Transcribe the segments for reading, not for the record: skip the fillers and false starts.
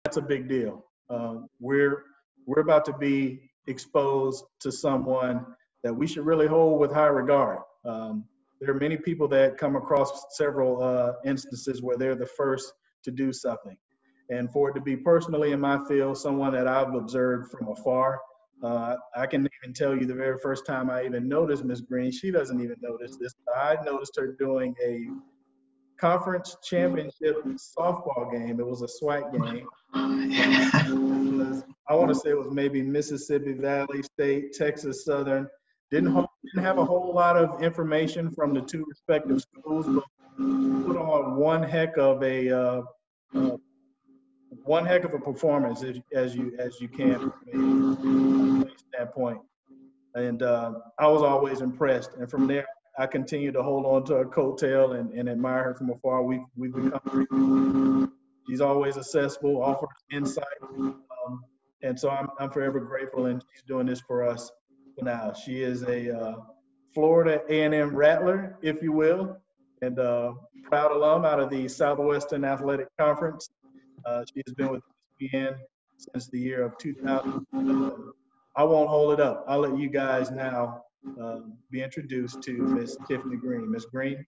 that's a big deal. We're about to be exposed to someone that we should really hold with high regard. There are many people that come across several instances where they're the first to do something. And for it to be personally in my field, someone that I've observed from afar, I can even tell you the very first time I even noticed Ms. Greene, she doesn't even notice this. I noticed her doing a conference championship softball game. It was a SWAC game. I want to say it was maybe Mississippi Valley State, Texas Southern. Didn't have a whole lot of information from the two respective schools, but put on one heck of a performance as you can from a standpoint. And I was always impressed. And from there, I continued to hold on to her coattail and admire her from afar. We've become. She's always accessible, offers insight, and so I'm forever grateful. And she's doing this for us now. She is a Florida A&M Rattler, if you will, and proud alum out of the Southwestern Athletic Conference. She has been with ESPN since the year of 2000. I won't hold it up. I'll let you guys now be introduced to Miss Tiffany Greene. Miss Greene.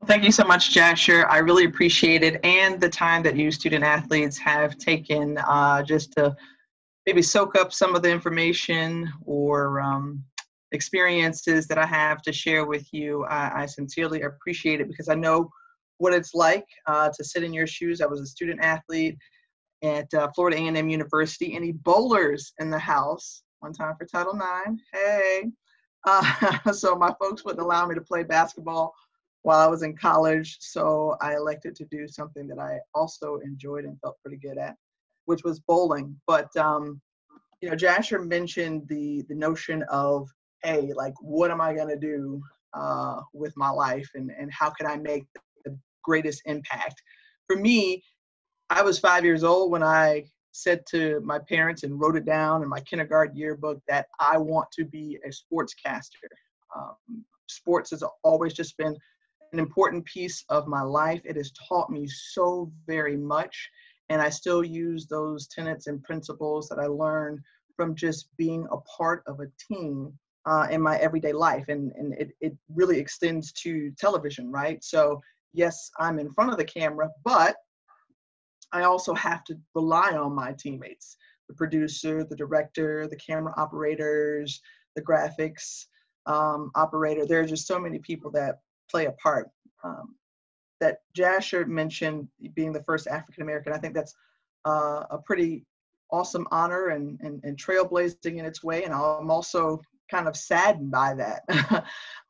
Thank you so much, Jasher. I really appreciate it, and the time that you student athletes have taken just to maybe soak up some of the information or experiences that I have to share with you. I sincerely appreciate it because I know what it's like to sit in your shoes. I was a student athlete at Florida A&M University. Any bowlers in the house? One time for Title IX. Hey. So my folks wouldn't allow me to play basketball while I was in college, so I elected to do something that I also enjoyed and felt pretty good at, which was bowling. But you know, Jasher mentioned the notion of, hey, like, what am I gonna do with my life, and how can I make the greatest impact? For me, I was 5 years old when I said to my parents and wrote it down in my kindergarten yearbook that I want to be a sportscaster. Sports has always just been an important piece of my life. It has taught me so very much, and I still use those tenets and principles that I learned from just being a part of a team in my everyday life, and it really extends to television, right? So yes, I'm in front of the camera, but I also have to rely on my teammates, the producer, the director, the camera operators, the graphics operator. There are just so many people that play a part. That Jasher mentioned being the first African-American, I think that's a pretty awesome honor and trailblazing in its way. And I'm also kind of saddened by that,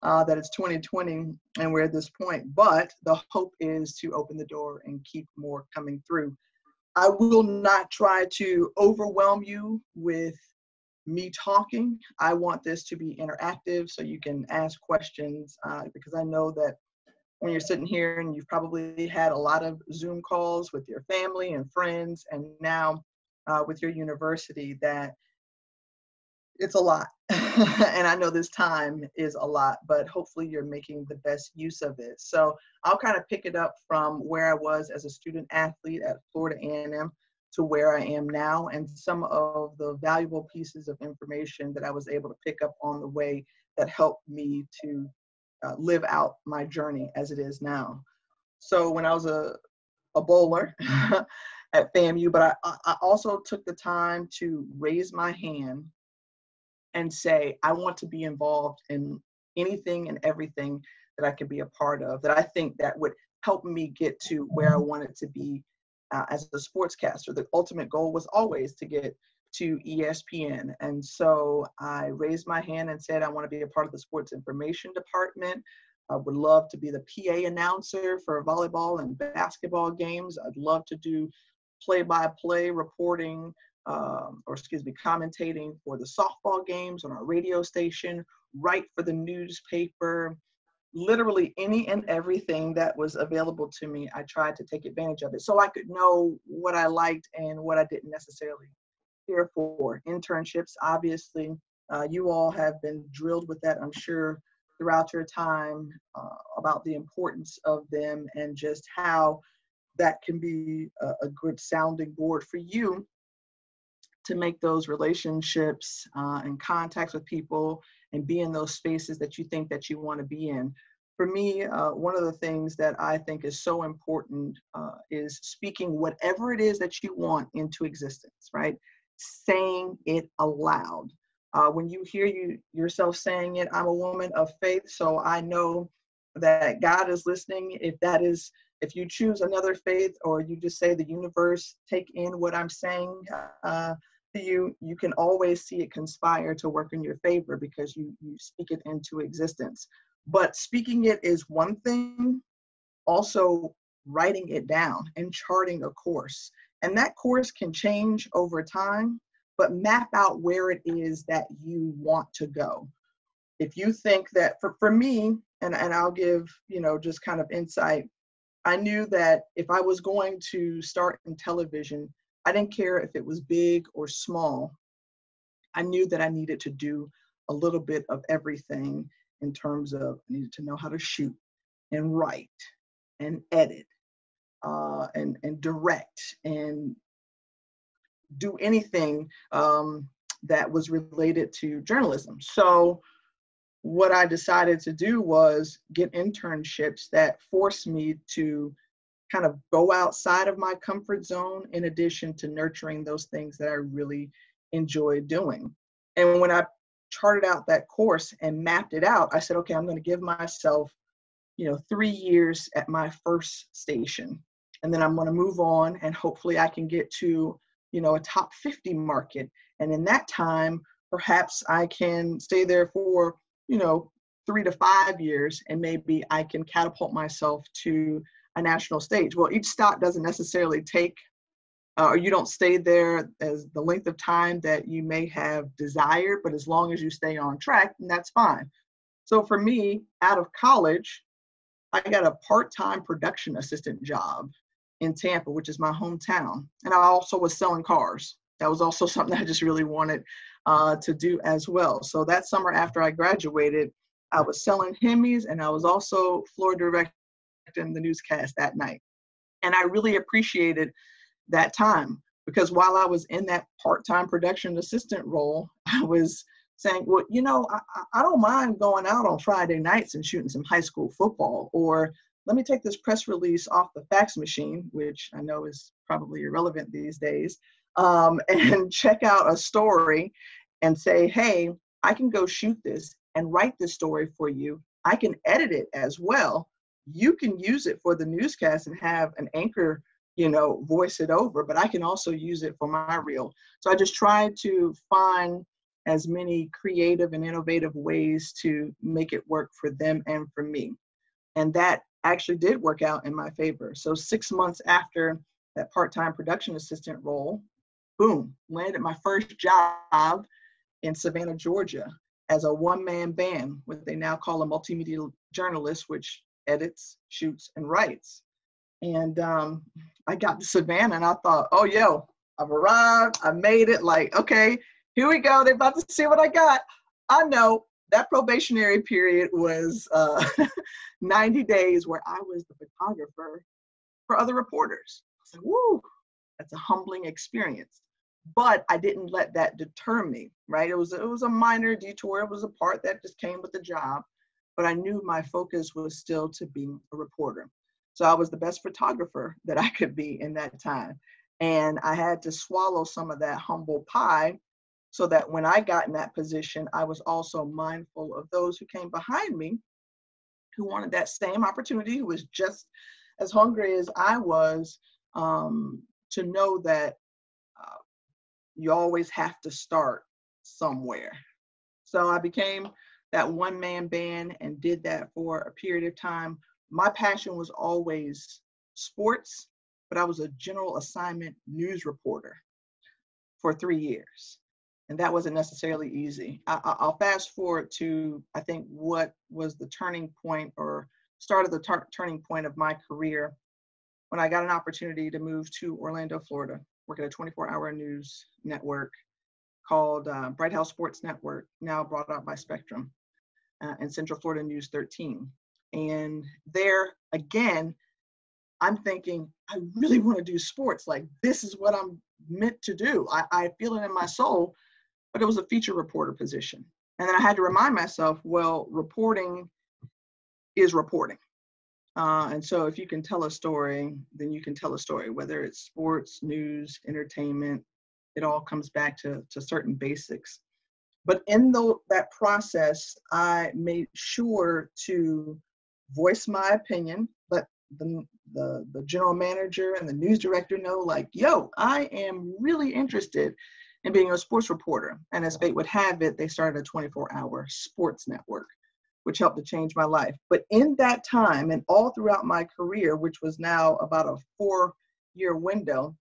that it's 2020 and we're at this point. But the hope is to open the door and keep more coming through. I will not try to overwhelm you with me talking. I want this to be interactive so you can ask questions because I know that when you're sitting here and you've probably had a lot of Zoom calls with your family and friends, and now with your university, that it's a lot. And I know this time is a lot, but hopefully you're making the best use of it. So I'll kind of pick it up from where I was as a student athlete at Florida A&M to where I am now, and some of the valuable pieces of information that I was able to pick up on the way that helped me to live out my journey as it is now. So when I was a bowler at FAMU, but I also took the time to raise my hand and say, I want to be involved in anything and everything that I could be a part of, that I think that would help me get to where I wanted to be as a sportscaster. The ultimate goal was always to get to ESPN. And so I raised my hand and said, I want to be a part of the sports information department. I would love to be the PA announcer for volleyball and basketball games. I'd love to do play-by-play reporting, commentating for the softball games on our radio station, write for the newspaper. Literally any and everything that was available to me, I tried to take advantage of it so I could know what I liked and what I didn't necessarily care for. Internships, obviously, you all have been drilled with that, I'm sure, throughout your time about the importance of them and just how that can be a good sounding board for you to make those relationships and contacts with people and be in those spaces that you think that you want to be in. For me, one of the things that I think is so important is speaking whatever it is that you want into existence, right? Saying it aloud. When you hear yourself saying it, I'm a woman of faith, so I know that God is listening. If you choose another faith, or you just say the universe, take in what I'm saying to you, you can always see it conspire to work in your favor because you speak it into existence. But speaking it is one thing, also writing it down and charting a course. And that course can change over time, but map out where it is that you want to go. If you think that, for me, and I'll give, just kind of insight, I knew that if I was going to start in television, I didn't care if it was big or small. I knew that I needed to do a little bit of everything in terms of, I needed to know how to shoot and write and edit and direct and do anything that was related to journalism. So what I decided to do was get internships that forced me to kind of go outside of my comfort zone, in addition to nurturing those things that I really enjoy doing. And when I charted out that course and mapped it out, I said, okay, I'm going to give myself, 3 years at my first station. And then I'm going to move on, and hopefully I can get to, a top 50 market. And in that time, perhaps I can stay there for, 3 to 5 years, and maybe I can catapult myself to a national stage. Well, each stop doesn't necessarily take, or you don't stay there as the length of time that you may have desired, but as long as you stay on track, then that's fine. So for me, out of college, I got a part-time production assistant job in Tampa, which is my hometown. And I also was selling cars. That was also something I just really wanted to do as well. So that summer after I graduated, I was selling Hemis, and I was also floor directing the newscast that night. And I really appreciated that time, because while I was in that part-time production assistant role, I was saying, well, I don't mind going out on Friday nights and shooting some high school football, or let me take this press release off the fax machine, which I know is probably irrelevant these days, and check out a story and say, hey, I can go shoot this and write this story for you. I can edit it as well. You can use it for the newscast and have an anchor, voice it over, but I can also use it for my reel. So I just tried to find as many creative and innovative ways to make it work for them and for me. And that actually did work out in my favor. So 6 months after that part-time production assistant role, boom, landed my first job in Savannah, Georgia, as a one-man band, what they now call a multimedia journalist, which edits, shoots, and writes. And I got to Savannah, and I thought, oh, yo, I've arrived, I made it. Like, okay, here we go. They're about to see what I got. I know that probationary period was 90 days where I was the photographer for other reporters. I was like, woo, that's a humbling experience. But I didn't let that deter me, right? It was a minor detour. It was a part that just came with the job. But I knew my focus was still to be a reporter. So I was the best photographer that I could be in that time. And I had to swallow some of that humble pie, so that when I got in that position, I was also mindful of those who came behind me, who wanted that same opportunity, who was just as hungry as I was, to know that you always have to start somewhere. So I became that one-man band and did that for a period of time. My passion was always sports, but I was a general assignment news reporter for 3 years. And that wasn't necessarily easy. I'll fast forward to, I think, what was the turning point, or start of the turning point of my career, when I got an opportunity to move to Orlando, Florida, work at a 24-hour news network called Bright House Sports Network, now brought out by Spectrum, and Central Florida News 13. And there, again, I'm thinking, I really want to do sports. Like, this is what I'm meant to do. I feel it in my soul, but it was a feature reporter position. And then I had to remind myself, well, reporting is reporting. And so if you can tell a story, then you can tell a story, whether it's sports, news, entertainment, it all comes back to certain basics. But in that process, I made sure to voice my opinion, let the general manager and the news director know, like, yo, I am really interested in being a sports reporter. And as fate would have it, they started a 24-hour sports network, which helped to change my life. But in that time and all throughout my career, which was now about a 4-year window,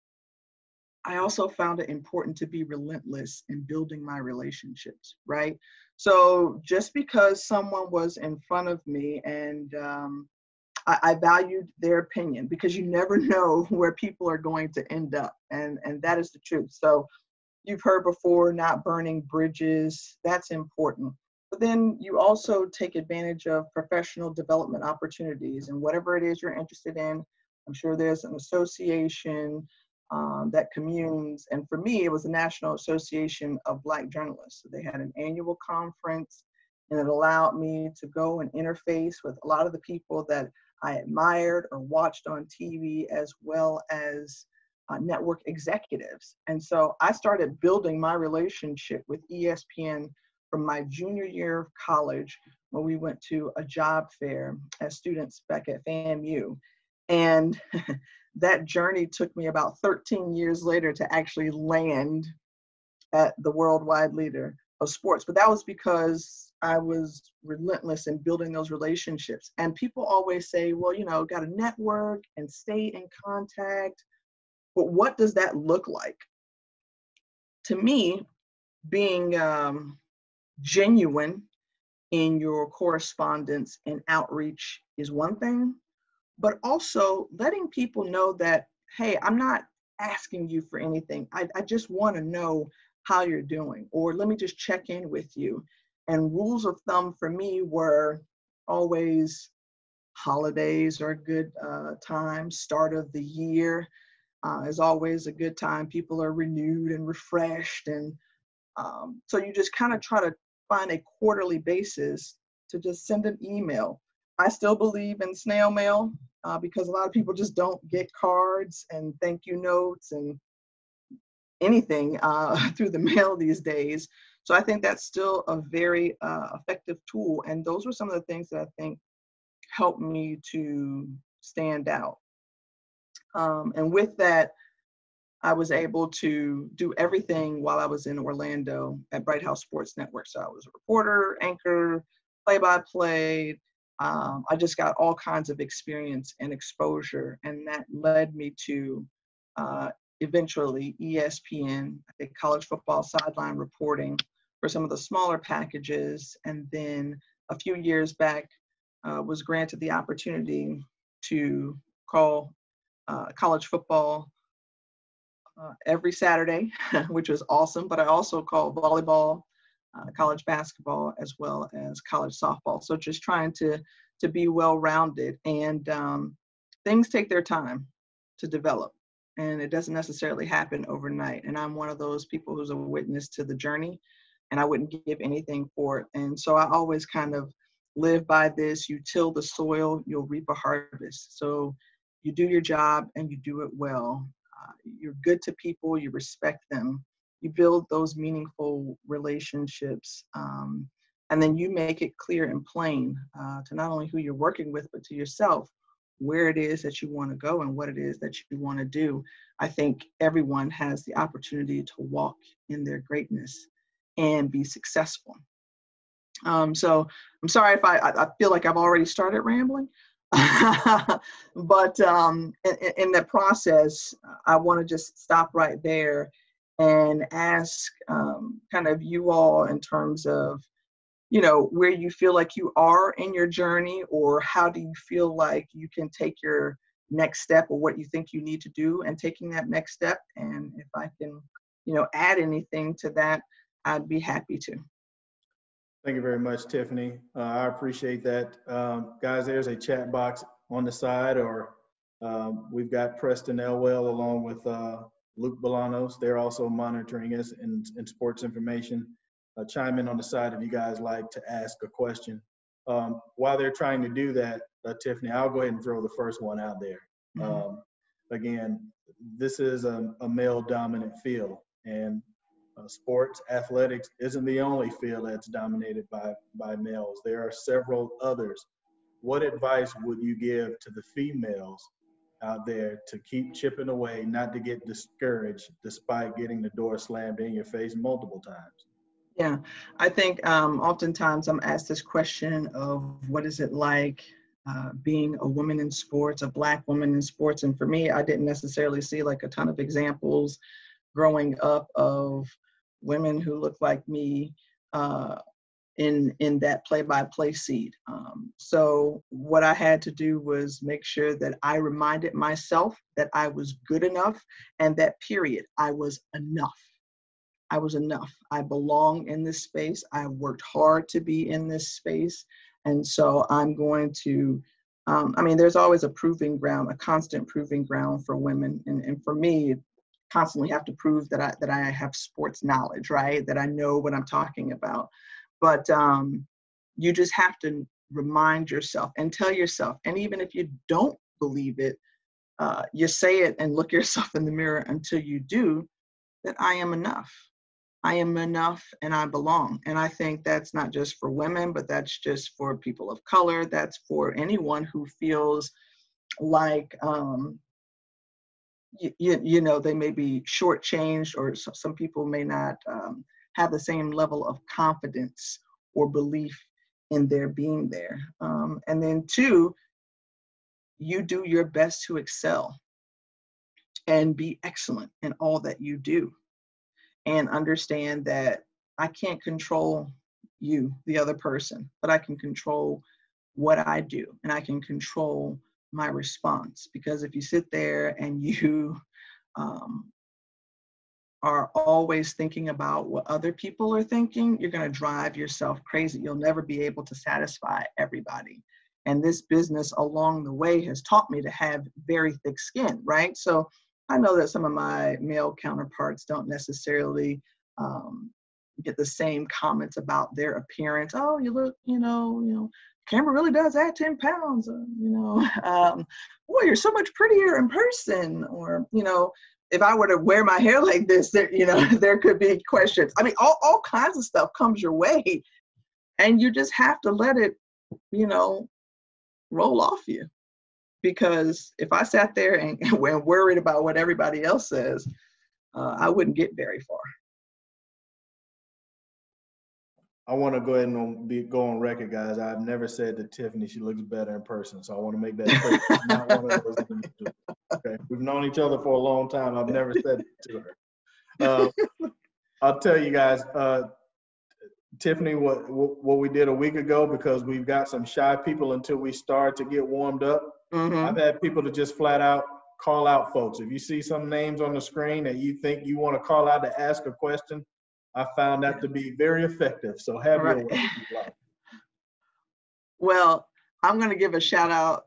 I also found it important to be relentless in building my relationships, right? So just because someone was in front of me and I valued their opinion, because you never know where people are going to end up. And that is the truth. So you've heard before, not burning bridges, that's important. But then you also take advantage of professional development opportunities and whatever it is you're interested in. I'm sure there's an association that communes. And for me, it was the National Association of Black Journalists. So they had an annual conference, and it allowed me to go and interface with a lot of the people that I admired or watched on TV, as well as network executives. And so I started building my relationship with ESPN from my junior year of college, when we went to a job fair as students back at FAMU. And that journey took me about 13 years later to actually land at the worldwide leader of sports. But that was because I was relentless in building those relationships. And people always say, well, you know, got to network and stay in contact. But what does that look like? To me, being genuine in your correspondence and outreach is one thing, but also letting people know that, hey, I'm not asking you for anything. I just want to know how you're doing, or let me just check in with you. And rules of thumb for me were always holidays are a good time, start of the year is always a good time. People are renewed and refreshed. And so you just kind of try to find a quarterly basis to just send an email. I still believe in snail mail because a lot of people just don't get cards and thank you notes and anything through the mail these days. So I think that's still a very effective tool. And those were some of the things that I think helped me to stand out. And with that, I was able to do everything while I was in Orlando at Bright House Sports Network. So I was a reporter, anchor, play-by-play. I just got all kinds of experience and exposure, and that led me to eventually ESPN, I think college football sideline reporting for some of the smaller packages. And then a few years back, was granted the opportunity to call college football every Saturday, which was awesome. But I also call volleyball, college basketball, as well as college softball. So just trying to be well-rounded. And things take their time to develop, and it doesn't necessarily happen overnight. And I'm one of those people who's a witness to the journey, and I wouldn't give anything for it. And so I always kind of live by this: you till the soil, you'll reap a harvest. So you do your job and you do it well. You're good to people, you respect them, you build those meaningful relationships, and then you make it clear and plain to not only who you're working with, but to yourself, where it is that you want to go and what it is that you want to do. I think everyone has the opportunity to walk in their greatness and be successful. So I'm sorry if I feel like I've already started rambling. But in the process, I want to just stop right there and ask kind of you all in terms of, you know, where you feel like you are in your journey, or how do you feel like you can take your next step, or what you think you need to do and taking that next step. And if I can, you know, add anything to that, I'd be happy to. Thank you very much, Tiffany. I appreciate that. Guys, there's a chat box on the side, or We've got Preston Elwell along with Luke Bolanos. They're also monitoring us in sports information. Chime in on the side if you guys like to ask a question. While they're trying to do that, Tiffany, I'll go ahead and throw the first one out there. Again, this is a male-dominant field, and sports athletics isn't the only field that's dominated by males. There are several others. What advice would you give to the females out there to keep chipping away, not to get discouraged despite getting the door slammed in your face multiple times? Yeah, I think oftentimes I'm asked this question of what is it like being a woman in sports, a Black woman in sports. And for me, I didn't necessarily see like a ton of examples growing up of women who look like me in that play-by-play seat. So what I had to do was make sure that I reminded myself that I was good enough, and that period, I was enough. I was enough. I belong in this space. I worked hard to be in this space. And so I'm going to, there's always a proving ground, a constant proving ground for women. And for me, constantly have to prove that I have sports knowledge, right? That I know what I'm talking about. But you just have to remind yourself and tell yourself, and even if you don't believe it, you say it and look yourself in the mirror until you do, that I am enough. I am enough and I belong. And I think that's not just for women, but that's just for people of color. That's for anyone who feels like, they may be shortchanged, or some people may not have the same level of confidence or belief in their being there. And then two, you do your best to excel and be excellent in all that you do. And understand that I can't control you, the other person, but I can control what I do, and I can control my response. Because if you sit there and you are always thinking about what other people are thinking, you're going to drive yourself crazy. You'll never be able to satisfy everybody. And this business along the way has taught me to have very thick skin, right? So I know that some of my male counterparts don't necessarily get the same comments about their appearance. Oh, you look, camera really does add 10 pounds, boy, you're so much prettier in person. Or, if I were to wear my hair like this, there could be questions. I mean, all kinds of stuff comes your way, and you just have to let it, roll off you. Because if I sat there and worried about what everybody else says, I wouldn't get very far. I want to go ahead and go on record, guys. I've never said to Tiffany she looks better in person, so I want to make that clear. I'm not one of those individuals. Okay, we've known each other for a long time. I've never said it to her. I'll tell you guys, Tiffany, what we did a week ago, because we've got some shy people until we start to get warmed up. Mm-hmm. I've had people to just flat out call out folks. If you see some names on the screen that you think you want to call out to ask a question, I found that to be very effective. So have your way. Well, I'm going to give a shout out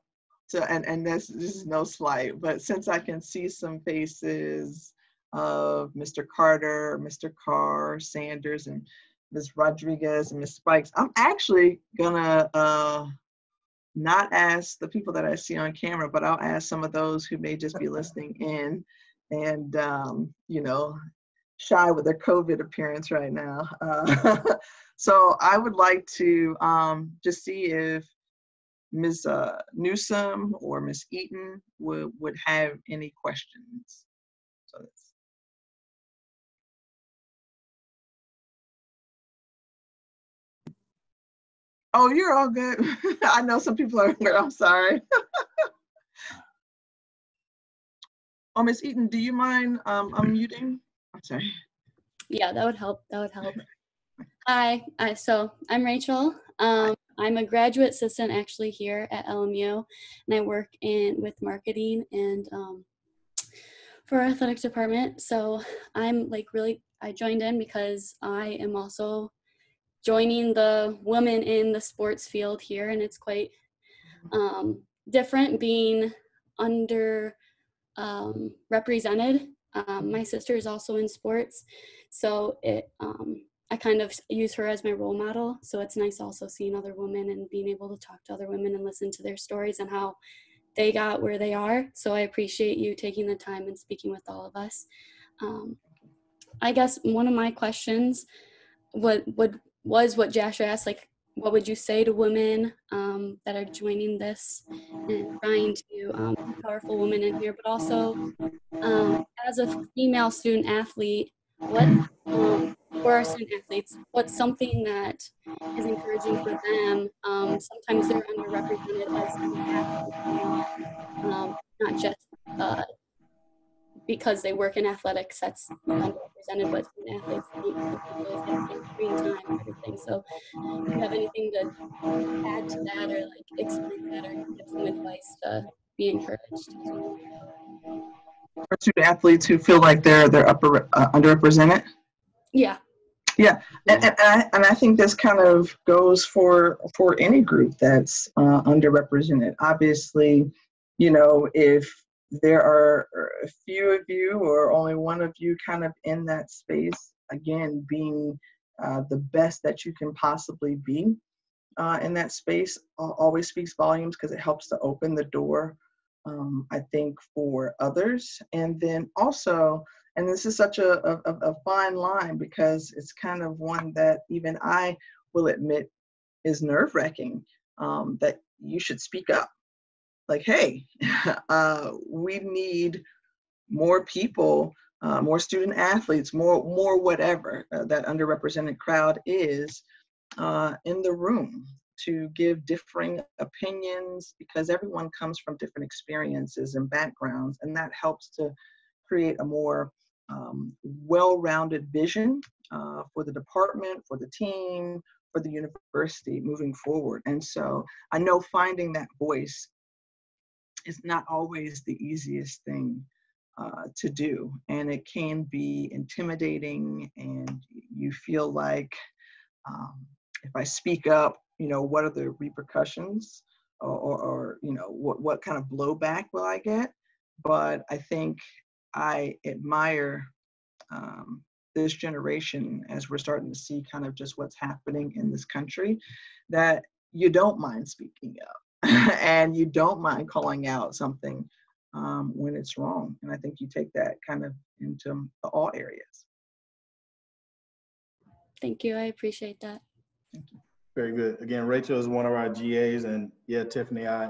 to, and this is no slight, but since I can see some faces of Mr. Carter, Mr. Carr, Sanders, and Ms. Rodriguez and Ms. Spikes, I'm actually gonna not ask the people that I see on camera, but I'll ask some of those who may just be listening in and, shy with their COVID appearance right now. So I would like to just see if Ms. Newsom or Ms. Eaton would have any questions. So that's, oh, you're all good. I know some people are, I'm sorry. Oh, Ms. Eaton, do you mind unmuting? I'm sorry. Yeah, that would help. That would help. Hi, so I'm Rachel. I'm a graduate assistant actually here at LMU, and I work with marketing and for our athletic department. So I'm I joined in because I am also joining the women in the sports field here, and it's quite different being under represented. My sister is also in sports, so I kind of use her as my role model. So it's nice also seeing other women and being able to talk to other women and listen to their stories and how they got where they are. So I appreciate you taking the time and speaking with all of us. I guess one of my questions was what Jasher asked, like, what would you say to women that are joining this and trying to be powerful women in here, but also as a female student athlete, what for our student athletes, what's something that is encouraging for them? Sometimes they're underrepresented as student athletes, not just because they work in athletics, that's underrepresented, but student athletes don't sometimes always get the same screen time and everything. So if you have anything to add to that or like explain that or give some advice to be encouraged. For student athletes who feel like they're underrepresented. Yeah. Yeah, and I think this kind of goes for any group that's underrepresented. Obviously, you know, if there are a few of you or only one of you kind of in that space, again, being the best that you can possibly be in that space always speaks volumes because it helps to open the door, I think, for others. And then also, and this is such a fine line because it's kind of one that even I will admit is nerve-wracking, that you should speak up. Like, hey, we need more people, more student athletes, more whatever that underrepresented crowd is in the room to give differing opinions because everyone comes from different experiences and backgrounds, and that helps to create a more well-rounded vision for the department, for the team, for the university moving forward. And so I know finding that voice is not always the easiest thing to do, and it can be intimidating, and you feel like if I speak up, you know, what are the repercussions, or you know, what kind of blowback will I get? But I think I admire this generation as we're starting to see kind of just what's happening in this country, that you don't mind speaking up and you don't mind calling out something when it's wrong. And I think you take that kind of into all areas. Thank you. I appreciate that. Thank you. Very good. Again, Rachel is one of our GAs, and yeah, Tiffany, I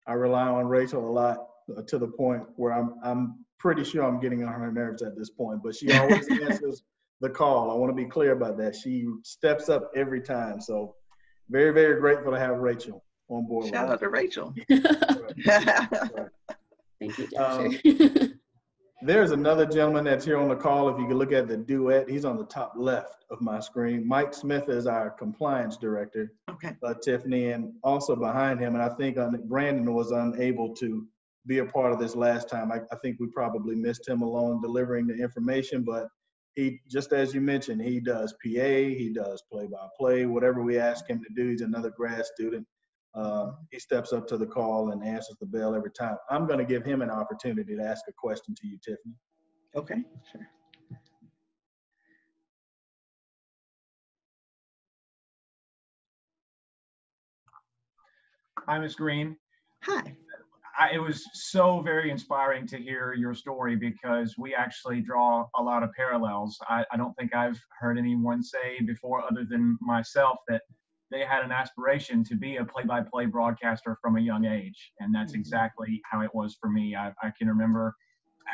rely on Rachel a lot to the point where I'm pretty sure I'm getting on her nerves at this point. But she always answers the call. I want to be clear about that. She steps up every time. So very, very grateful to have Rachel on board. Shout out to Rachel. Right. Thank you, Jasher. There's another gentleman that's here on the call. If you can look at the duet, he's on the top left of my screen. Mike Smith is our compliance director. Okay. Tiffany, and also behind him, and I think Brandon was unable to be a part of this last time. I think we probably missed him alone delivering the information, but he, just as you mentioned, he does PA, he does play-by-play, whatever we ask him to do. He's another grad student. He steps up to the call and answers the bell every time. I'm going to give him an opportunity to ask a question to you, Tiffany. Okay, sure. Hi, Ms. Greene. Hi. It was so very inspiring to hear your story because we actually draw a lot of parallels. I don't think I've heard anyone say before, other than myself, that they had an aspiration to be a play-by-play broadcaster from a young age. And that's exactly how it was for me. I can remember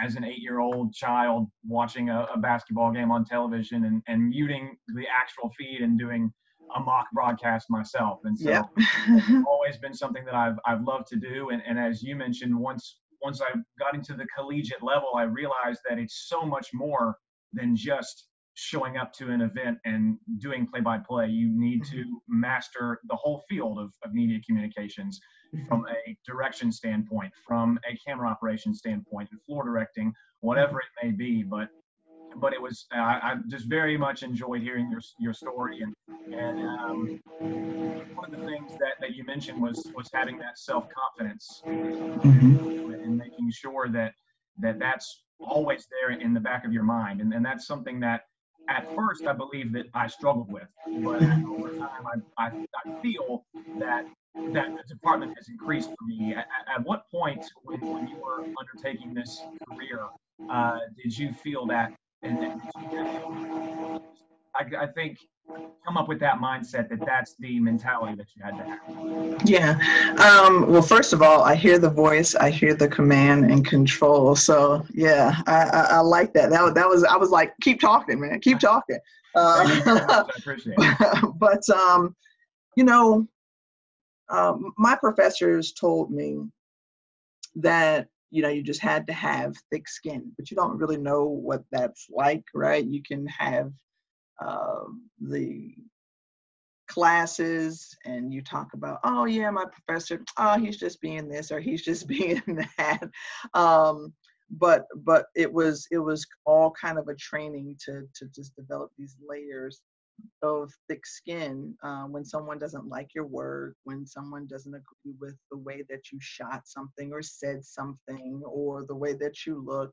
as an 8-year-old child watching a basketball game on television and muting the actual feed and doing a mock broadcast myself. And so it's always been something that I've loved to do. And as you mentioned, once I got into the collegiate level, I realized that it's so much more than just showing up to an event and doing play-by-play. You need to master the whole field of media communications from a direction standpoint, from a camera operation standpoint, and floor directing, whatever it may be. But but it was, I just very much enjoyed hearing your story. And one of the things that you mentioned was having that self-confidence, and making sure that's always there in the back of your mind. And that's something that at first I believe that I struggled with, but over time I feel that the department has increased for me. At what point when you were undertaking this career did you feel that, and did you, I think, come up with that mindset that that's the mentality that you had to have? Yeah. Well, first of all, I hear the voice, I hear the command and control. So yeah, I like that. That was, I was like, keep talking, man, keep talking. Thank you very much. I appreciate it. But my professors told me that, you just had to have thick skin, but you don't really know what that's like, right? You can have the classes and you talk about, oh yeah, my professor, oh, he's just being this or he's just being that. But it was all kind of a training to just develop these layers of thick skin when someone doesn't like your work, when someone doesn't agree with the way that you shot something or said something or the way that you look,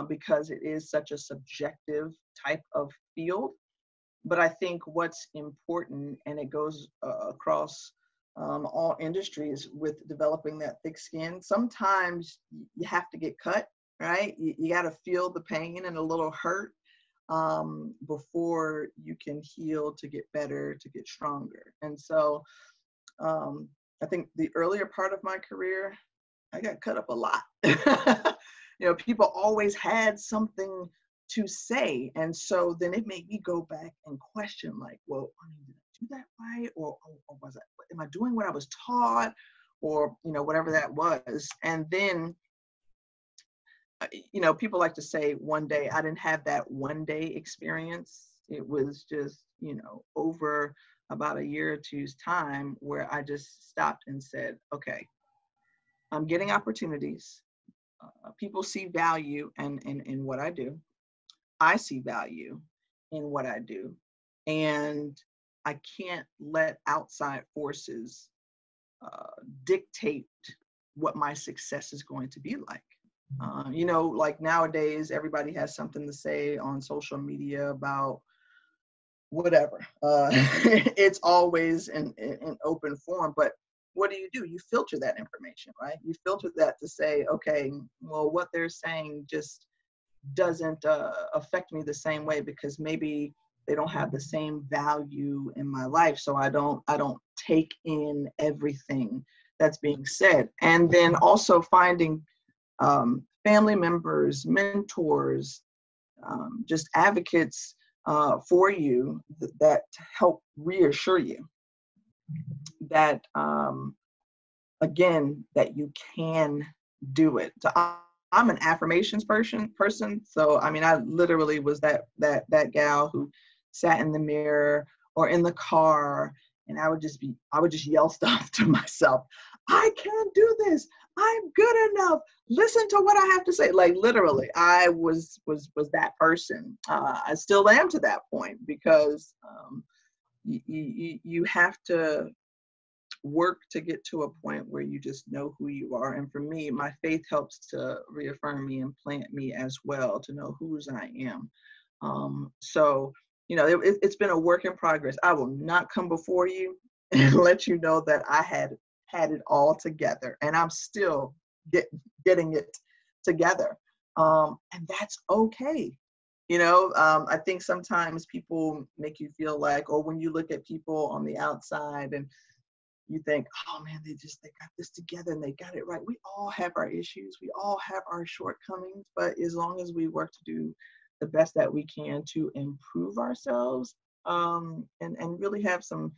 because it is such a subjective type of field. But I think what's important, and it goes across all industries with developing that thick skin, sometimes you have to get cut, right? You got to feel the pain and a little hurt before you can heal, to get better, to get stronger. And so I think the earlier part of my career, I got cut up a lot. People always had something to say. And so then it made me go back and question, like, well, did I do that right? Or was I, am I doing what I was taught? Or, whatever that was. And then people like to say one day. I didn't have that one day experience. It was just, over about a year or two's time where I just stopped and said, okay, I'm getting opportunities. People see value in what I do. I see value in what I do. And I can't let outside forces dictate what my success is going to be like. Like nowadays, everybody has something to say on social media about whatever. It's always in open form, but what do? You filter that information, right? You filter that to say, okay, well, what they're saying just doesn't affect me the same way because maybe they don't have the same value in my life. So I don't take in everything that's being said. And then also finding family members, mentors, just advocates for you that help reassure you that, again, that you can do it. So I'm an affirmations person. So, I literally was that gal who sat in the mirror or in the car, and I would just yell stuff to myself. I can do this. I'm good enough. Listen to what I have to say. Like literally, I was that person. I still am to that point because you have to work to get to a point where you just know who you are. And for me, my faith helps to reaffirm me and plant me as well to know whose I am. So, it's been a work in progress. I will not come before you and let you know that I had it all together, and I'm still getting it together. And that's okay. I think sometimes people make you feel like, or when you look at people on the outside and you think, oh man, they got this together and they got it right. We all have our issues. We all have our shortcomings, but as long as we work to do the best that we can to improve ourselves, and really have some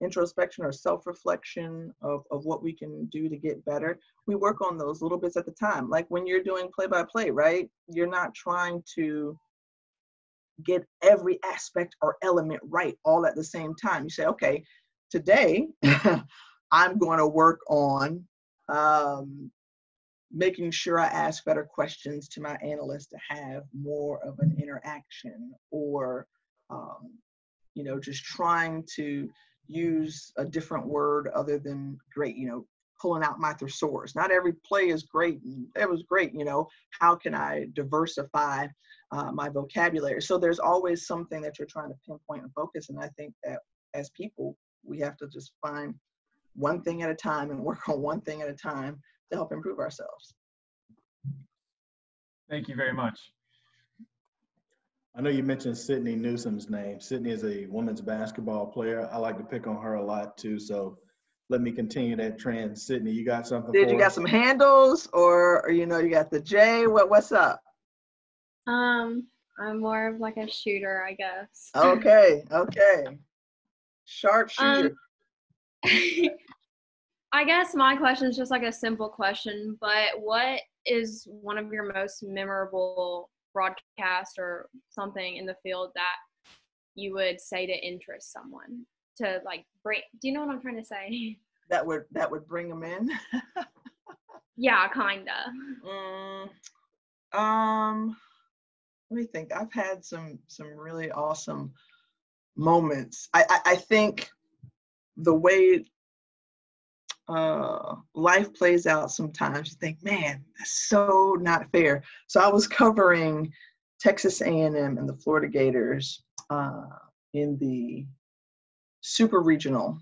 introspection or self-reflection of what we can do to get better. We work on those little bits at the time. Like when you're doing play-by-play, right? You're not trying to get every aspect or element right all at the same time. You say, okay, today I'm going to work on making sure I ask better questions to my analysts to have more of an interaction, or, you know, just trying to use a different word other than great, you know, pulling out my thesaurus. Not every play is great, and it was great, you know, how can I diversify my vocabulary? So there's always something that you're trying to pinpoint and focus, and I think that as people, we have to just find one thing at a time and work on one thing at a time to help improve ourselves. Thank you very much. I know you mentioned Sydney Newsom's name. Sydney is a women's basketball player. I like to pick on her a lot too, so let me continue that trend. Sydney, you got something Did for you got us? some handles, or you know, you got the J? What's up? I'm more of like a shooter, I guess. Okay, okay. Sharp shooter. I guess my question is just like a simple question, but what is one of your most memorable broadcasts or something in the field that you would say to interest someone to like bring? Do you know what I'm trying to say? That would bring them in. Yeah, kinda. Let me think. I've had some really awesome moments. I think the way life plays out sometimes, you think, man, that's so not fair. So I was covering Texas A&M and the Florida Gators in the super regional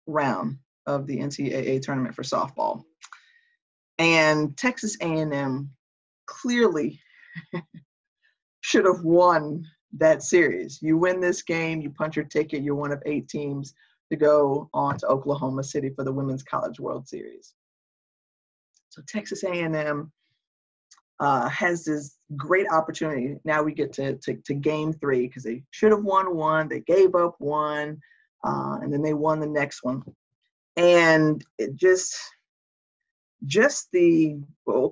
round of the NCAA tournament for softball. And Texas A&M clearly should have won that series. You win this game, you punch your ticket, you're one of 8 teams to go on to Oklahoma City for the Women's College World Series. So Texas A&M has this great opportunity. Now we get to game 3, because they should have won 1, they gave up 1, and then they won the next one. And it just the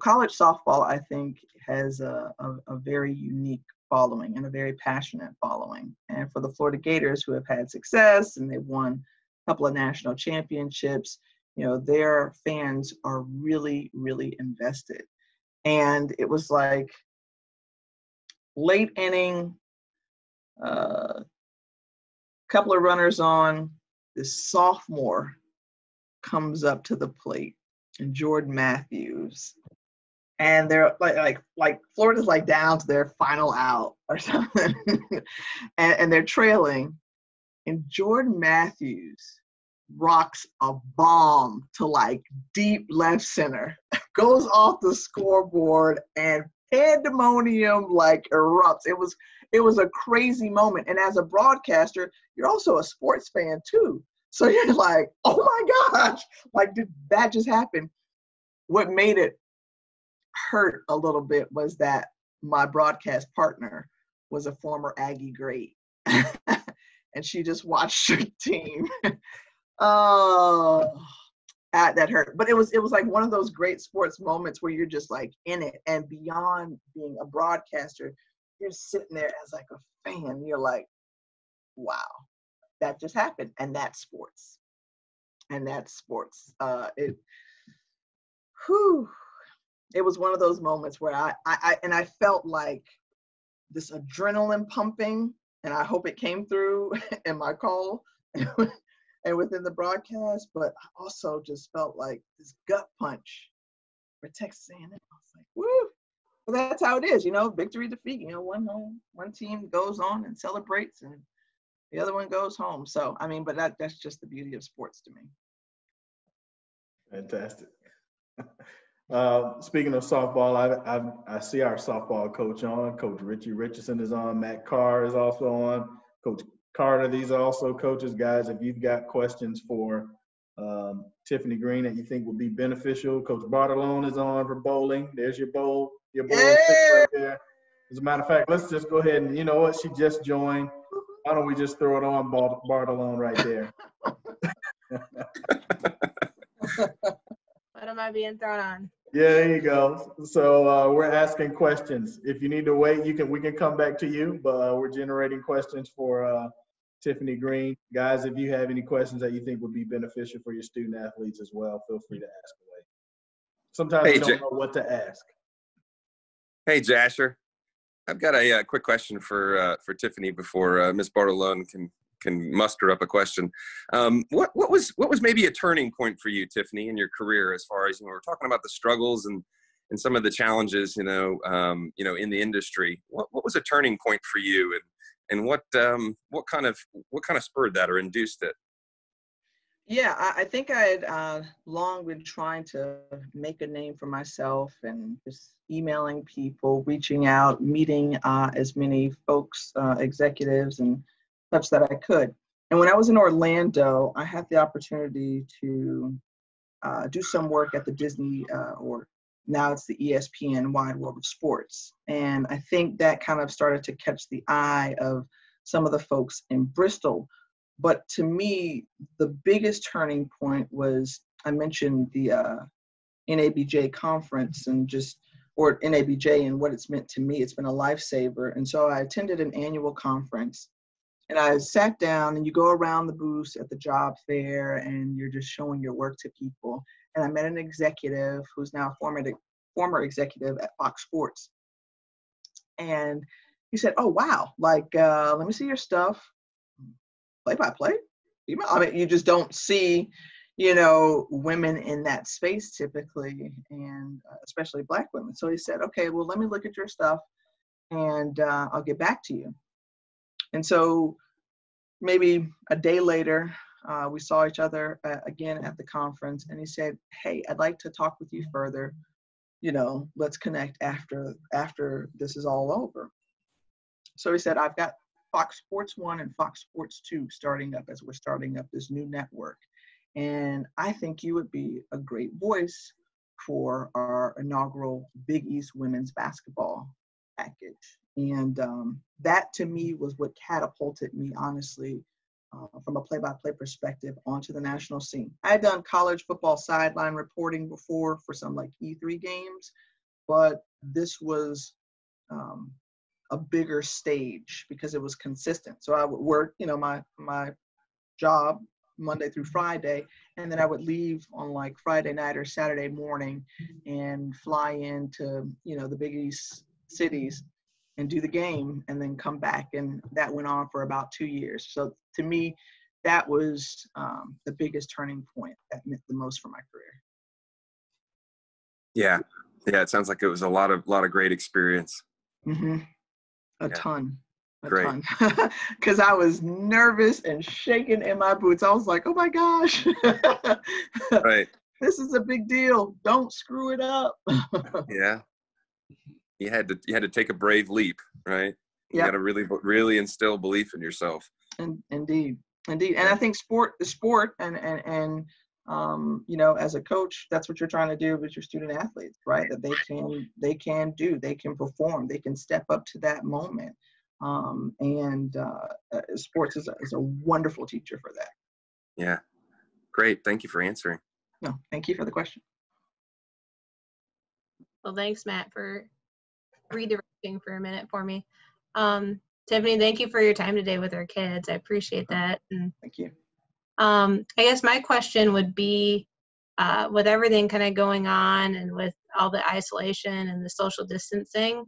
college softball, I think, has a very unique following and a very passionate following. And for the Florida Gators, who have had success and they've won a couple of national championships, you know, their fans are really, really invested. And it was like late inning, couple of runners on, this sophomore comes up to the plate, and Jordan Matthews, and they're like Florida's like down to their final out or something, and they're trailing, and Jordan Matthews rocks a bomb to like deep left center, goes off the scoreboard, and pandemonium like erupts. It was a crazy moment. And as a broadcaster, you're also a sports fan too. So you're like, oh my gosh, like, did that just happen? What made it hurt a little bit was that my broadcast partner was a former Aggie great. And she just watched her team. Oh, that hurt. But it was like one of those great sports moments where you're just like in it, and beyond being a broadcaster, you're sitting there as like a fan. You're like, wow, that just happened. And that's sports. It was one of those moments where I felt like this adrenaline pumping, and I hope it came through in my call and within the broadcast, but I also just felt like this gut punch for Texas A&M. I was like, woo! But that's how it is, you know, victory, defeat. You know, one team goes on and celebrates, and the other one goes home. So, I mean, but that's just the beauty of sports to me. Fantastic. Speaking of softball, I see our softball coach on. Coach Richie Richardson is on. Matt Carr is also on. Coach Carter, these are also coaches. Guys, if you've got questions for Tiffany Greene that you think would be beneficial, Coach Bartolone is on for bowling. There's your bowl six right there. As a matter of fact, let's just go ahead and, you know what, she just joined. Why don't we just throw it on Bartolone right there? What am I being thrown on? Yeah, there you go. So we're asking questions. If you need to wait, we can come back to you, but we're generating questions for Tiffany Greene. Guys, if you have any questions that you think would be beneficial for your student athletes as well, feel free to ask away. sometimes Hey, we don't know what to ask. Hey, Jasher. I've got a quick question for Tiffany before Miss Bartolone can muster up a question. What was maybe a turning point for you, Tiffany, in your career, as far as, we're talking about the struggles and some of the challenges, in the industry. What was a turning point for you, and what kind of spurred that or induced it? Yeah, I think I had long been trying to make a name for myself and just emailing people, reaching out, meeting as many folks, executives and such that I could. And when I was in Orlando, I had the opportunity to do some work at the Disney, or now it's the ESPN Wide World of Sports. And I think that kind of started to catch the eye of some of the folks in Bristol. But to me, the biggest turning point was, I mentioned the NABJ conference or NABJ and what it's meant to me. It's been a lifesaver. And so I attended an annual conference, and I sat down, and you go around the booths at the job fair and you're just showing your work to people. And I met an executive who's now a former executive at Fox Sports. And he said, "Oh, wow, let me see your stuff. Play-by-play? I mean, you just don't see, women in that space typically, and especially Black women." So he said, "Okay, well, let me look at your stuff, and I'll get back to you." And so maybe a day later, we saw each other again at the conference, and he said, "Hey, I'd like to talk with you further. Let's connect after this is all over." So he said, "I've got Fox Sports 1 and Fox Sports 2 starting up as we're starting up this new network. And I think you would be a great voice for our inaugural Big East women's basketball package." And that to me was what catapulted me, honestly, from a play-by-play perspective onto the national scene. I had done college football sideline reporting before for some E3 games, but this was a bigger stage because it was consistent. So I would work, my job Monday through Friday, and then I would leave on Friday night or Saturday morning and fly into, the Big East cities and do the game and then come back. And that went on for about 2 years. So to me, that was the biggest turning point that meant the most for my career. Yeah. It sounds like it was a lot of great experience. Mm-hmm. A ton. Great. Because I was nervous and shaking in my boots. I was like, "Oh my gosh." Right. This is a big deal. Don't screw it up. Yeah. You had to take a brave leap, right? You Yep. got to really instill belief in yourself. Indeed. And I think the sport and as a coach, that's what you're trying to do with your student athletes, right? That they can perform, they can step up to that moment. Sports is a wonderful teacher for that. Yeah. Great. Thank you for answering. No, thank you for the question. Well, thanks, Matt, for redirecting for a minute for me. Tiffany, thank you for your time today with our kids. I appreciate that. And thank you. I guess my question would be, with everything kind of going on and with all the isolation and the social distancing,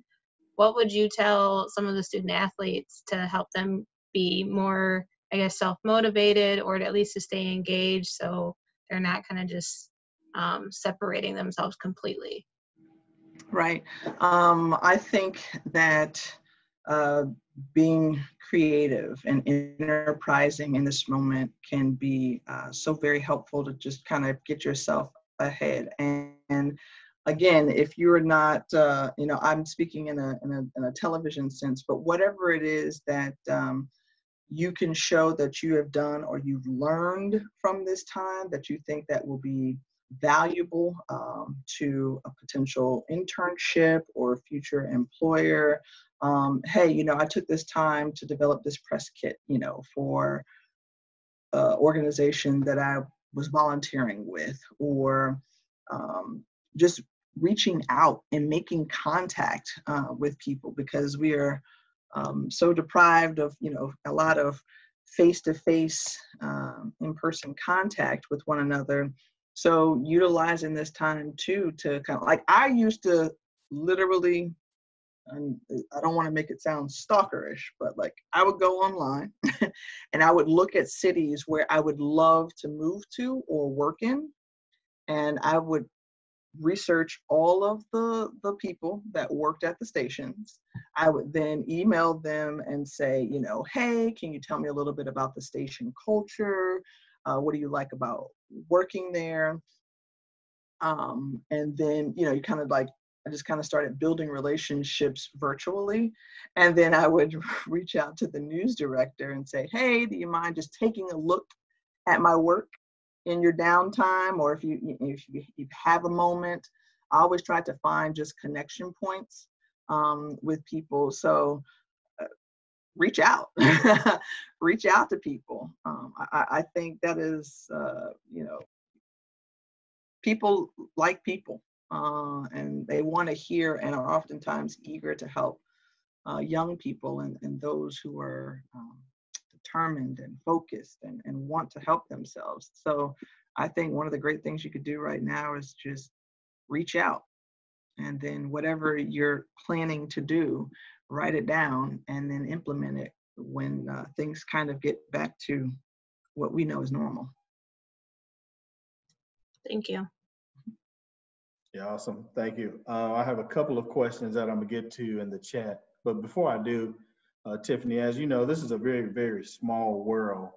what would you tell some of the student athletes to help them be more, I guess, self-motivated, or to at least to stay engaged so they're not kind of just separating themselves completely? Right. I think that being creative and enterprising in this moment can be so very helpful to just kind of get yourself ahead. And again, if you're not, I'm speaking in a television sense, but whatever it is that you can show that you have done or you've learned from this time that you think that will be valuable to a potential internship or future employer. Hey, I took this time to develop this press kit, for an organization that I was volunteering with, or just reaching out and making contact with people, because we are so deprived of, a lot of face-to-face in-person contact with one another. So utilizing this time too to kind of like, I used to literally, and I don't want to make it sound stalkerish, but like I would go online and I would look at cities where I would love to move to or work in. And I would research all of the people that worked at the stations. I would then email them and say, you know, hey, can you tell me a little bit about the station culture? What do you like about working there? And then, you know, you kind of like, I just kind of started building relationships virtually. And then I would reach out to the news director and say, hey, do you mind just taking a look at my work in your downtime, or if you have a moment? I always try to find just connection points with people. So reach out, reach out to people. I think that is, you know, people like people, and they want to hear and are oftentimes eager to help young people and those who are determined and focused and want to help themselves. So I think one of the great things you could do right now is just reach out, and then whatever you're planning to do, write it down and then implement it when things kind of get back to what we know is normal. Thank you. Yeah, awesome. Thank you. I have a couple of questions that I'm gonna get to in the chat, but before I do, Tiffany, as you know, this is a very, very small world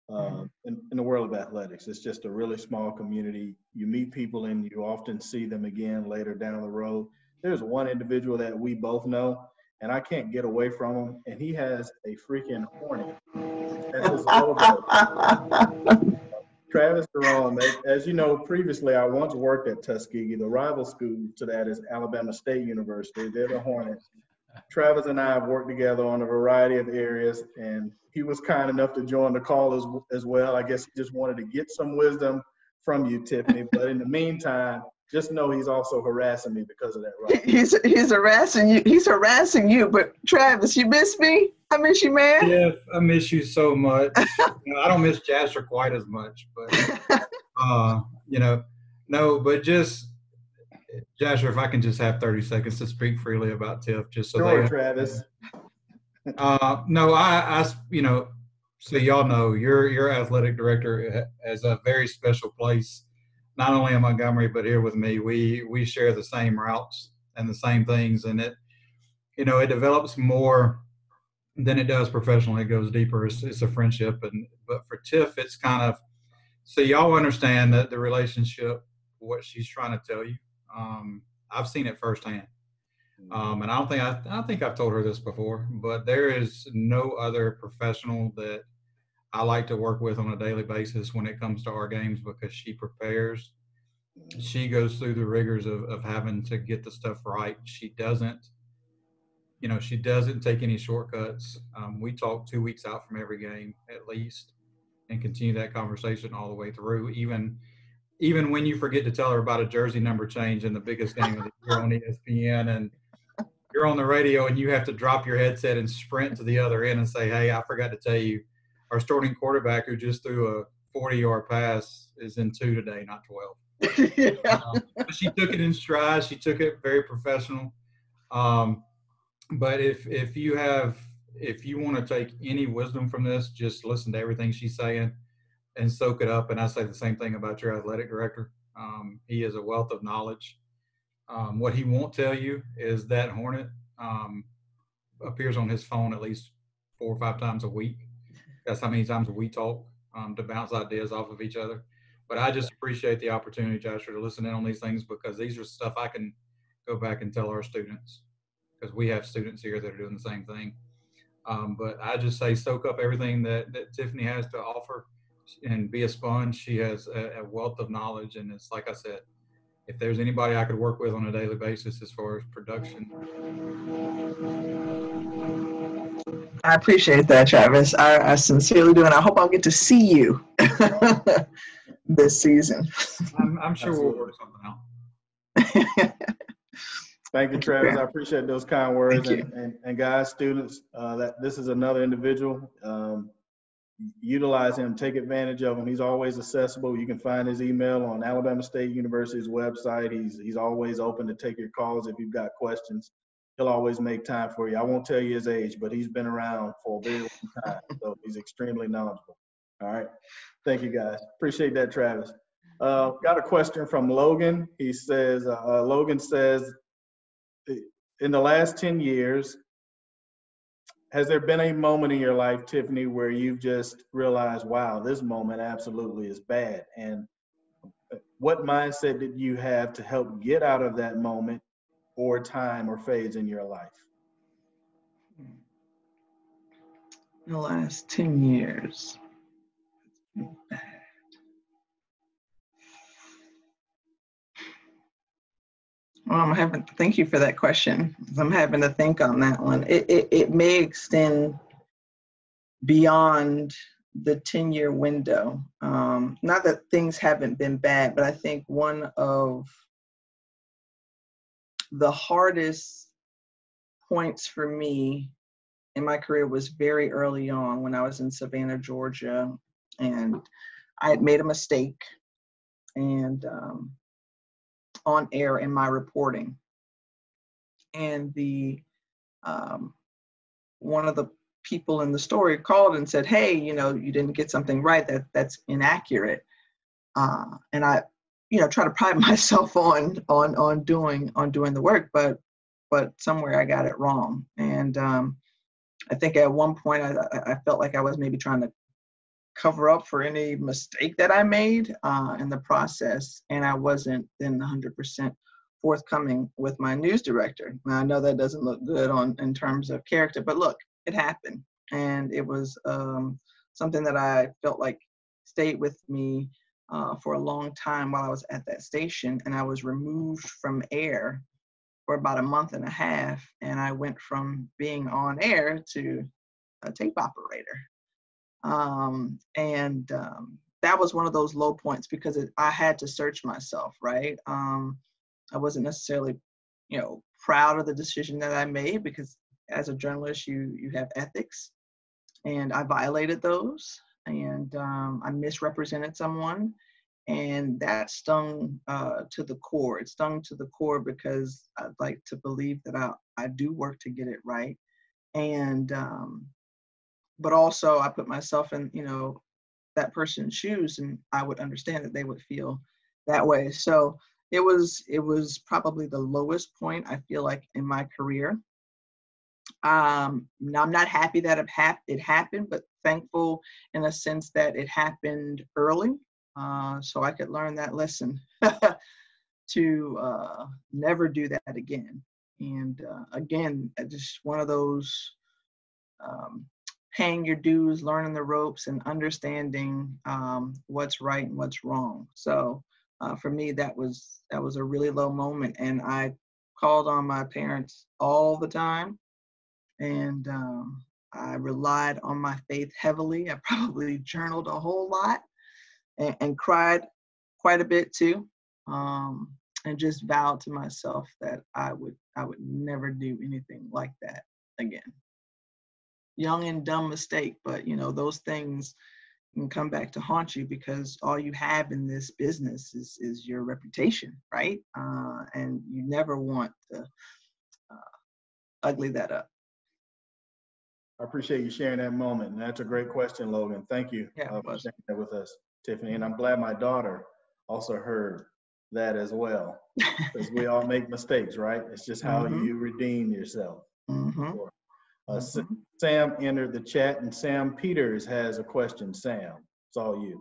in the world of athletics. It's just a really small community. You meet people and you often see them again later down the road. There's one individual that we both know, and I can't get away from him, and he has a freaking hornet as his logo. Travis Jerome, as you know, previously I once worked at Tuskegee. The rival school to that is Alabama State University. They're the Hornets. Travis and I have worked together on a variety of areas, and he was kind enough to join the call as well. I guess he just wanted to get some wisdom from you, Tiffany. But in the meantime, just know he's also harassing me because of that. Right? He's harassing you. He's harassing you. But Travis, you miss me? I miss you, man. Yeah, I miss you so much. You know, I don't miss Jasper quite as much, but you know, no, but just Jasper, if I can just have 30 seconds to speak freely about Tiff, just so sure, Travis. No, I, you know, so y'all know your athletic director has a very special place, not only in Montgomery but here with me. We share the same routes and the same things, and it, you know, it develops more than it does professionally. It goes deeper. It's a friendship, but for Tiff, it's kind of, so y'all understand that the relationship, what she's trying to tell you. I've seen it firsthand. And I think I've told her this before, but there is no other professional that I like to work with on a daily basis when it comes to our games, because she prepares. She goes through the rigors of having to get the stuff right. She doesn't take any shortcuts. We talk 2 weeks out from every game at least and continue that conversation all the way through, even when you forget to tell her about a jersey number change in the biggest game of the year on ESPN, and you're on the radio and you have to drop your headset and sprint to the other end and say, hey, I forgot to tell you, our starting quarterback who just threw a 40-yard pass is in 2 today, not 12. Yeah. But she took it in stride. She took it very professional. But if you want to take any wisdom from this, just listen to everything she's saying and soak it up. And I say the same thing about your athletic director. He is a wealth of knowledge. What he won't tell you is that Hornet appears on his phone at least 4 or 5 times a week. That's how many times we talk to bounce ideas off of each other. But I just appreciate the opportunity, Joshua, to listen in on these things, because these are stuff I can go back and tell our students, because we have students here that are doing the same thing. But I just say soak up everything that Tiffany has to offer and be a sponge. She has a wealth of knowledge, and it's like I said, if there's anybody I could work with on a daily basis as far as production. I appreciate that, Travis. I sincerely do, and I hope I'll get to see you this season. I'm sure we'll work something out. Thank you, Travis. I appreciate those kind words. And guys, students, that this is another individual. utilize him, take advantage of him. He's always accessible. You can find his email on Alabama State University's website. He's always open to take your calls if you've got questions. He'll always make time for you. I won't tell you his age, but he's been around for a very long time, so he's extremely knowledgeable. All right. Thank you, guys. Appreciate that, Travis. Got a question from Logan. He says, Logan says, in the last 10 years, has there been a moment in your life, Tiffany, where you've just realized, wow, this moment absolutely is bad? And what mindset did you have to help get out of that moment or time or phase in your life? In the last 10 years. Well, thank you for that question. I'm having to think on that one. It may extend beyond the 10-year window. Not that things haven't been bad, but I think one of the hardest points for me in my career was very early on when I was in Savannah, Georgia, and I had made a mistake and on air in my reporting. And the one of the people in the story called and said, hey, you didn't get something right, that's inaccurate. And I, try to pride myself on doing the work, but somewhere I got it wrong. And I think at one point I felt like I was maybe trying to cover up for any mistake that I made in the process, and I wasn't then 100% forthcoming with my news director. Now I know that doesn't look good in terms of character, but look, it happened, and it was something that I felt like stayed with me for a long time while I was at that station, and I was removed from air for about a month and a half, and I went from being on air to a tape operator. That was one of those low points because I had to search myself, right? I wasn't necessarily, proud of the decision that I made because as a journalist, you have ethics, and I violated those, and I misrepresented someone, and that stung to the core. It stung to the core because I'd like to believe that I do work to get it right, and but also I put myself in, that person's shoes, and I would understand that they would feel that way. So it was probably the lowest point I feel like in my career. Now I'm not happy that it happened, but thankful in a sense that it happened early, so I could learn that lesson to never do that again. And again, just one of those paying your dues, learning the ropes, and understanding what's right and what's wrong. So for me, that was a really low moment, and I called on my parents all the time, and I relied on my faith heavily. I probably journaled a whole lot and cried quite a bit too, and just vowed to myself that I would never do anything like that again. Young and dumb mistake, but those things can come back to haunt you because all you have in this business is your reputation, right? And you never want to ugly that up. I appreciate you sharing that moment, and that's a great question, Logan. Thank you Yeah, for sharing that with us, Tiffany. And I'm glad my daughter also heard that as well, because we all make mistakes, right? It's just how you redeem yourself. Sam entered the chat, and Sam Peters has a question. Sam, it's all you.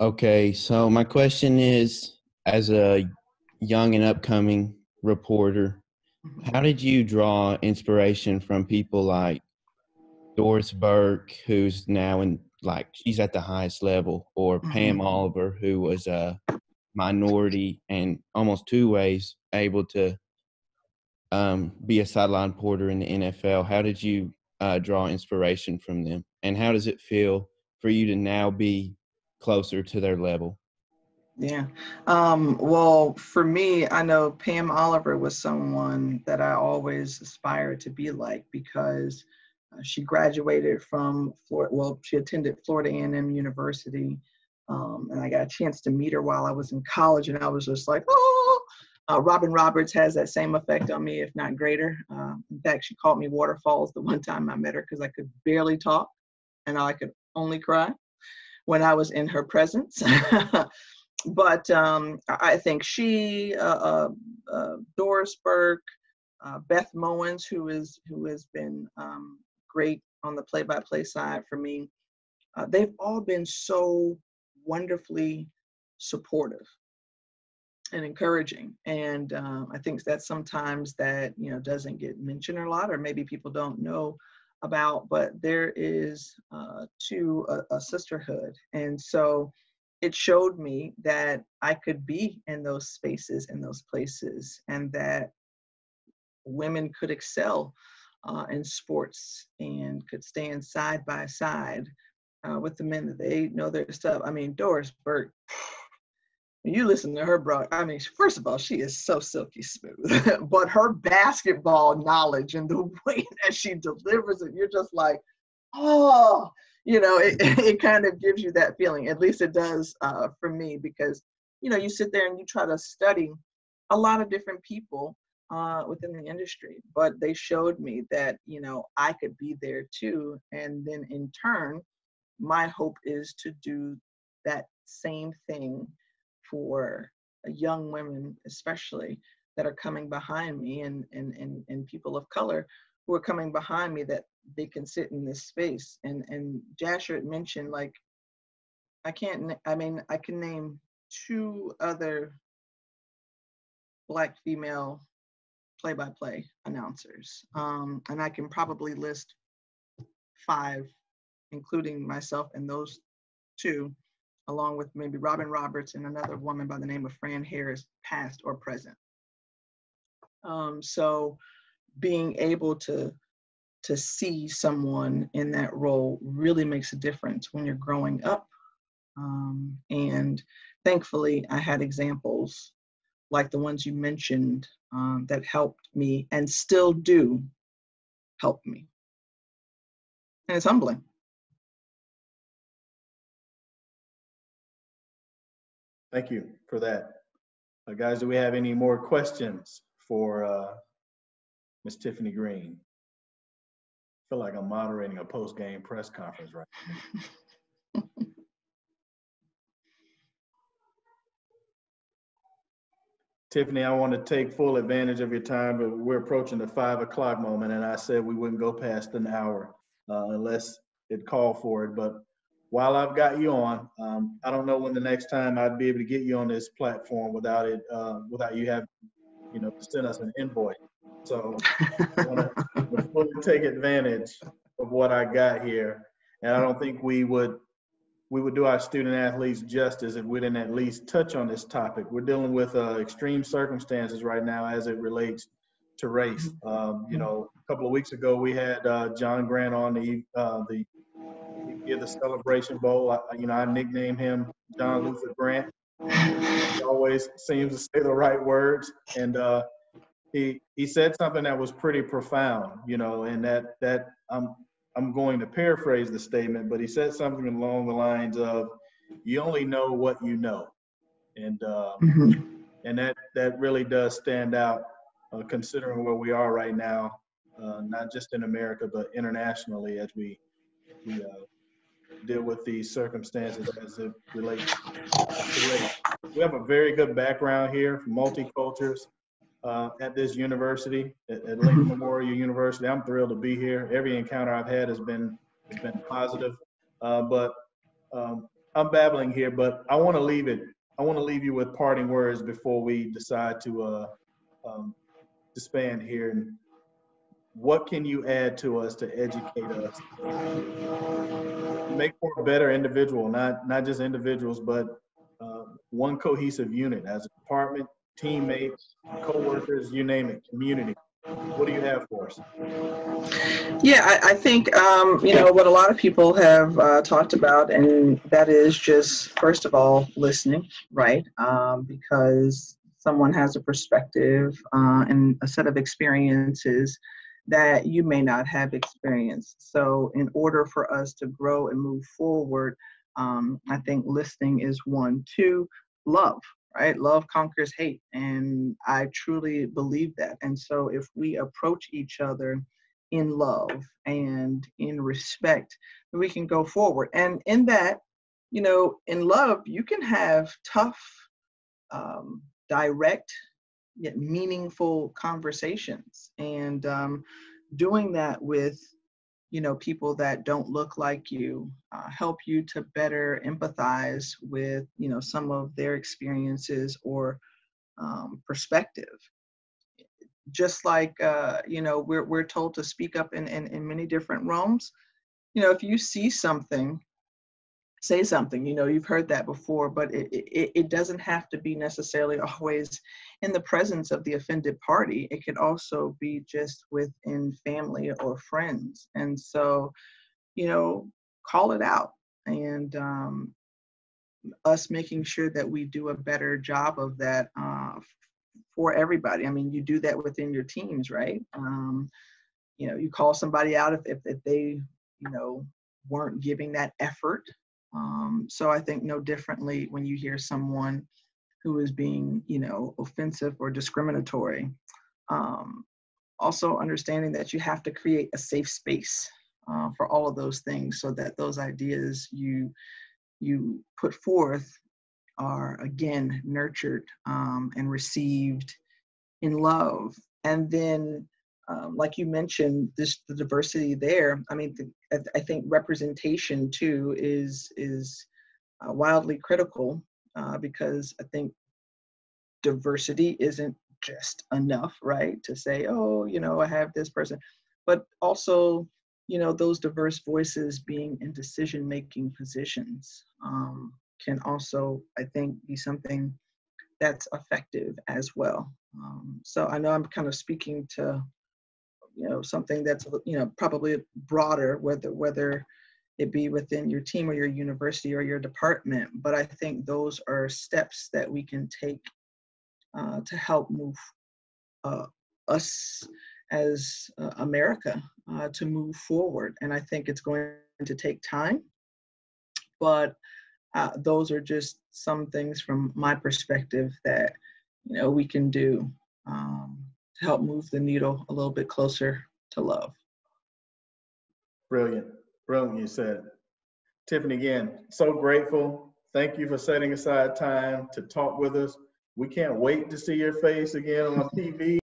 Okay, so my question is, as a young and upcoming reporter, how did you draw inspiration from people like Doris Burke, who's now she's at the highest level, or Pam Oliver, who was a minority and almost two ways able to be a sideline reporter in the NFL? How did you draw inspiration from them? And how does it feel for you to now be closer to their level? Yeah. Well, for me, I know Pam Oliver was someone that I always aspired to be like, because She graduated from Florida. Well, she attended Florida A&M University, and I got a chance to meet her while I was in college, and I was just like, oh. Robin Roberts has that same effect on me, if not greater. In fact, she called me Waterfalls the one time I met her because I could barely talk, and I could only cry when I was in her presence. But I think she, Doris Burke, Beth Mowens, who has been great on the play-by-play side for me, they've all been so wonderfully supportive and encouraging. And I think that's sometimes that, doesn't get mentioned a lot, or maybe people don't know about, but there is to a sisterhood. And so it showed me that I could be in those spaces, in those places, and that women could excel in sports and could stand side by side with the men that they know their stuff. I mean, Doris Burke, when you listen to her, bro, I mean, first of all, she is so silky smooth, but her basketball knowledge and the way that she delivers it, you're just like, oh, it kind of gives you that feeling. At least it does for me, because, you sit there and you try to study a lot of different people within the industry, but they showed me that, I could be there too. And then in turn, my hope is to do that same thing for young women, especially, that are coming behind me, and people of color who are coming behind me, that they can sit in this space. And Jasher had mentioned, like, I can name 2 other Black female play-by-play announcers. And I can probably list 5, including myself and those 2, along with maybe Robin Roberts and another woman by the name of Fran Harris, past or present. So being able to see someone in that role really makes a difference when you're growing up. And thankfully, I had examples like the ones you mentioned that helped me and still do help me. And it's humbling. Thank you for that. Guys, do we have any more questions for Ms. Tiffany Greene? I feel like I'm moderating a post-game press conference right now. Tiffany, I want to take full advantage of your time, but we're approaching the 5 o'clock moment, and I said we wouldn't go past an hour unless it called for it. But while I've got you on, I don't know when the next time I'd be able to get you on this platform without you having, to send us an invoice. So I want to fully take advantage of what I got here, and I don't think we would do our student athletes justice if we didn't at least touch on this topic. We're dealing with extreme circumstances right now as it relates to race. A couple of weeks ago, we had John Grant on the Celebration Bowl. I nicknamed him John Luther Grant. He always seems to say the right words, and he said something that was pretty profound, and that I'm going to paraphrase the statement, but he said something along the lines of, "You only know what you know," and and that really does stand out, considering where we are right now, not just in America but internationally, as we deal with these circumstances as it relates to race. We have a very good background here, multi-cultures. At this university, at Lincoln Memorial University. I'm thrilled to be here. Every encounter I've had has been positive. But I'm babbling here, but I want to leave you with parting words before we decide to disband here. And what can you add to us to educate us, make for a better individual, not just individuals, but one cohesive unit as a department, teammates, co-workers, you name it, community. What do you have for us? Yeah, I think, what a lot of people have talked about, and that is just, first of all, listening, right? Because someone has a perspective and a set of experiences that you may not have experienced. So in order for us to grow and move forward, I think listening is one. Two, love, right? Love conquers hate. And I truly believe that. And so if we approach each other in love and in respect, we can go forward. And in that, you know, in love, you can have tough, direct, yet meaningful conversations. And doing that with, you know, people that don't look like you, help you to better empathize with, you know, some of their experiences or perspective. Just like, you know, we're told to speak up in many different realms. You know, if you see something, say something. You know, you've heard that before, but it doesn't have to be necessarily always in the presence of the offended party. It could also be just within family or friends. And so, you know, call it out, and us making sure that we do a better job of that for everybody. I mean, you do that within your teams, right? You know, you call somebody out if they, you know, weren't giving that effort. So I think no differently when you hear someone who is being, you know, offensive or discriminatory. Also understanding that you have to create a safe space for all of those things, so that those ideas you put forth are again nurtured and received in love. And then, like you mentioned, the diversity there. I mean, I think representation too is wildly critical, because I think diversity isn't just enough, right? To say, oh, you know, I have this person, but also, you know, those diverse voices being in decision-making positions can also, I think, be something that's effective as well. So I know I'm kind of speaking to, you know, something that's, you know, probably broader, whether it be within your team or your university or your department, but I think those are steps that we can take to help move us as America to move forward. And I think it's going to take time, but those are just some things from my perspective that, you know, we can do to help move the needle a little bit closer to love. Brilliant. Brilliant, you said. Tiffany, again, so grateful. Thank you for setting aside time to talk with us. We can't wait to see your face again on TV.